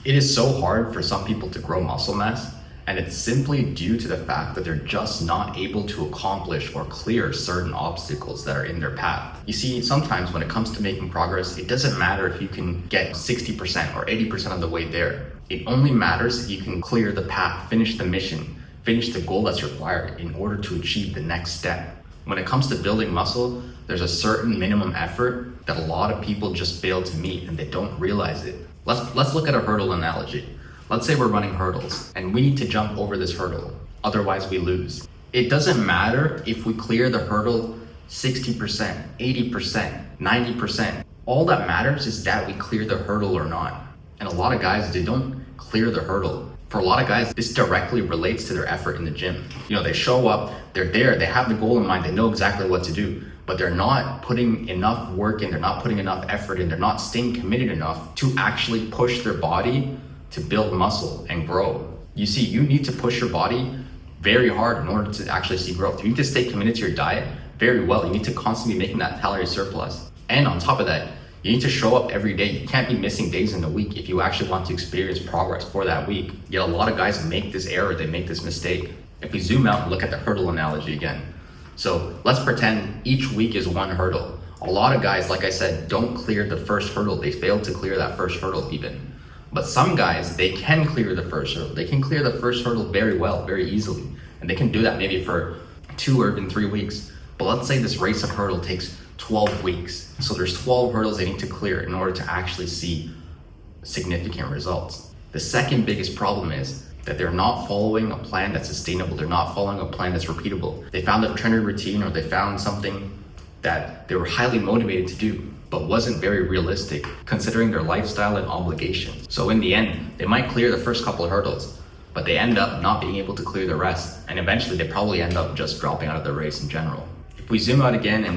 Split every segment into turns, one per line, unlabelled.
It is so hard for some people to grow muscle mass, and it's simply due to the fact that they're just not able to accomplish or clear certain obstacles that are in their path. You see, sometimes when it comes to making progress, it doesn't matter if you can get 60% or 80% of the way there. It only matters if you can clear the path, finish the mission, finish the goal that's required in order to achieve the next step. When it comes to building muscle, there's a certain minimum effort that a lot of people just fail to meet and they don't realize it. Let's look at a hurdle analogy. Let's say we're running hurdles and we need to jump over this hurdle, otherwise we lose. It doesn't matter if we clear the hurdle 60%, 80%, 90%. All that matters is that we clear the hurdle or not. And a lot of guys, they don't clear the hurdle. For a lot of guys, this directly relates to their effort in the gym. They show up, they're there, they have the goal in mind, they know exactly what to do, but they're not putting enough work in, they're not putting enough effort in, they're not staying committed enough to actually push their body to build muscle and grow. You see, you need to push your body very hard in order to actually see growth. You need to stay committed to your diet very well. You need to constantly be making that calorie surplus. And on top of that, you need to show up every day. You can't be missing days in the week if you actually want to experience progress for that week. Yet a lot of guys make this error, they make this mistake. If we zoom out and look at the hurdle analogy again. So let's pretend each week is one hurdle. A lot of guys, like I said, don't clear the first hurdle. They fail to clear that first hurdle even. But some guys, they can clear the first hurdle. They can clear the first hurdle very well, very easily. And they can do that maybe for 2 or even 3 weeks. But let's say this race of hurdle takes 12 weeks. So there's 12 hurdles they need to clear in order to actually see significant results. The second biggest problem is that they're not following a plan that's sustainable. They're not following a plan that's repeatable. They found a trending routine, or they found something that they were highly motivated to do, but wasn't very realistic considering their lifestyle and obligations. So in the end, they might clear the first couple of hurdles, but they end up not being able to clear the rest. And eventually they probably end up just dropping out of the race in general. If we zoom out again and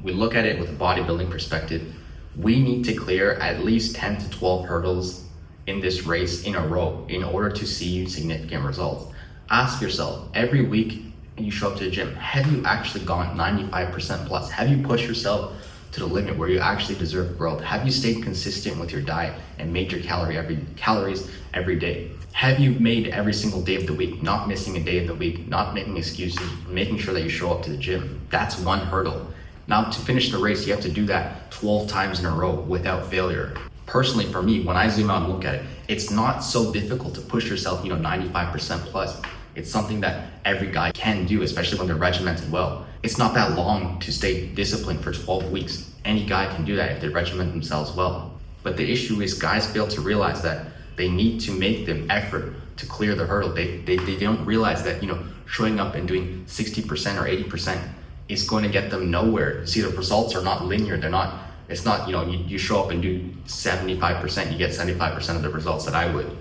we look at it with a bodybuilding perspective, we need to clear at least 10 to 12 hurdles in this race in a row in order to see significant results. Ask yourself, every week you show up to the gym, have you actually gone 95% plus? Have you pushed yourself to the limit where you actually deserve growth? Have you stayed consistent with your diet and made your calories every day? Have you made every single day of the week, not missing a day of the week, not making excuses, making sure that you show up to the gym? That's one hurdle. Now to finish the race, you have to do that 12 times in a row without failure. Personally, for me, when I zoom out and look at it, it's not so difficult to push yourself, 95% plus. It's something that every guy can do, especially when they're regimented well. It's not that long to stay disciplined for 12 weeks. Any guy can do that if they regiment themselves well. But the issue is guys fail to realize that they need to make the effort to clear the hurdle. They don't realize that, showing up and doing 60% or 80% is going to get them nowhere. See, the results are not linear. It's not, you show up and do 75%, you get 75% of the results that I would.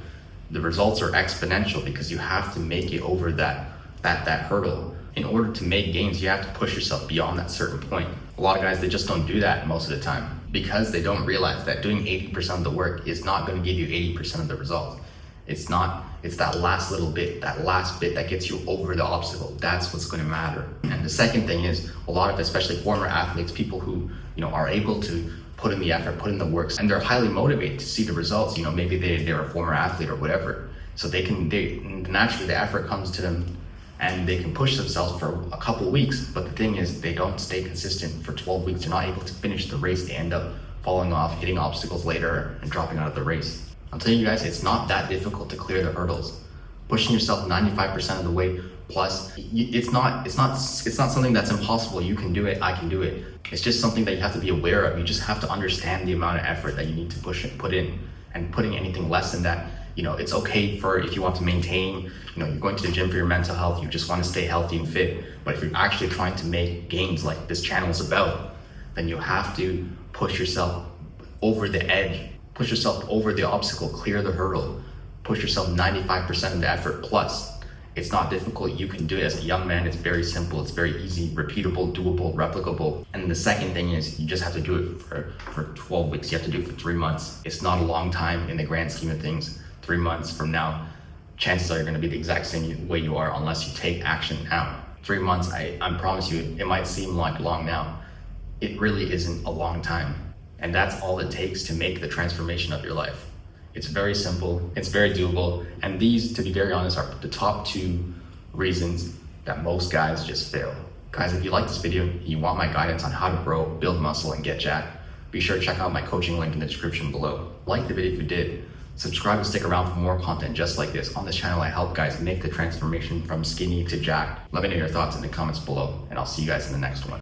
The results are exponential because you have to make it over that hurdle. In order to make gains, you have to push yourself beyond that certain point. A lot of guys, they just don't do that most of the time because they don't realize that doing 80% of the work is not going to give you 80% of the results. It's that last little bit, that last bit that gets you over the obstacle. That's what's going to matter. And the second thing is a lot of, especially former athletes, people who, are able to put in the effort, put in the work, and they're highly motivated to see the results. Maybe they're a former athlete or whatever. So naturally the effort comes to them and they can push themselves for a couple weeks. But the thing is, they don't stay consistent for 12 weeks. They're not able to finish the race. They end up falling off, hitting obstacles later and dropping out of the race. I'm telling you guys, it's not that difficult to clear the hurdles. Pushing yourself 95% of the way plus, it's not something that's impossible. You can do it, I can do it. It's just something that you have to be aware of. You just have to understand the amount of effort that you need to put in, and putting anything less than that, it's okay for if you want to maintain, you're going to the gym for your mental health, you just want to stay healthy and fit. But if you're actually trying to make gains like this channel is about, then you have to push yourself over the edge, push yourself over the obstacle, clear the hurdle, push yourself 95% of the effort plus. It's not difficult, you can do it. As a young man, it's very simple, it's very easy, repeatable, doable, replicable. And the second thing is you just have to do it for 12 weeks. You have to do it for 3 months. It's not a long time in the grand scheme of things. 3 months from now, chances are you're gonna be the exact same way you are unless you take action now. 3 months, I promise you, it might seem like long now. It really isn't a long time. And that's all it takes to make the transformation of your life. It's very simple, it's very doable, and these, to be very honest, are the top 2 reasons that most guys just fail. Guys, if you like this video, you want my guidance on how to grow, build muscle, and get jacked, be sure to check out my coaching link in the description below. Like the video if you did. Subscribe and stick around for more content just like this. On this channel, I help guys make the transformation from skinny to jacked. Let me know your thoughts in the comments below, and I'll see you guys in the next one.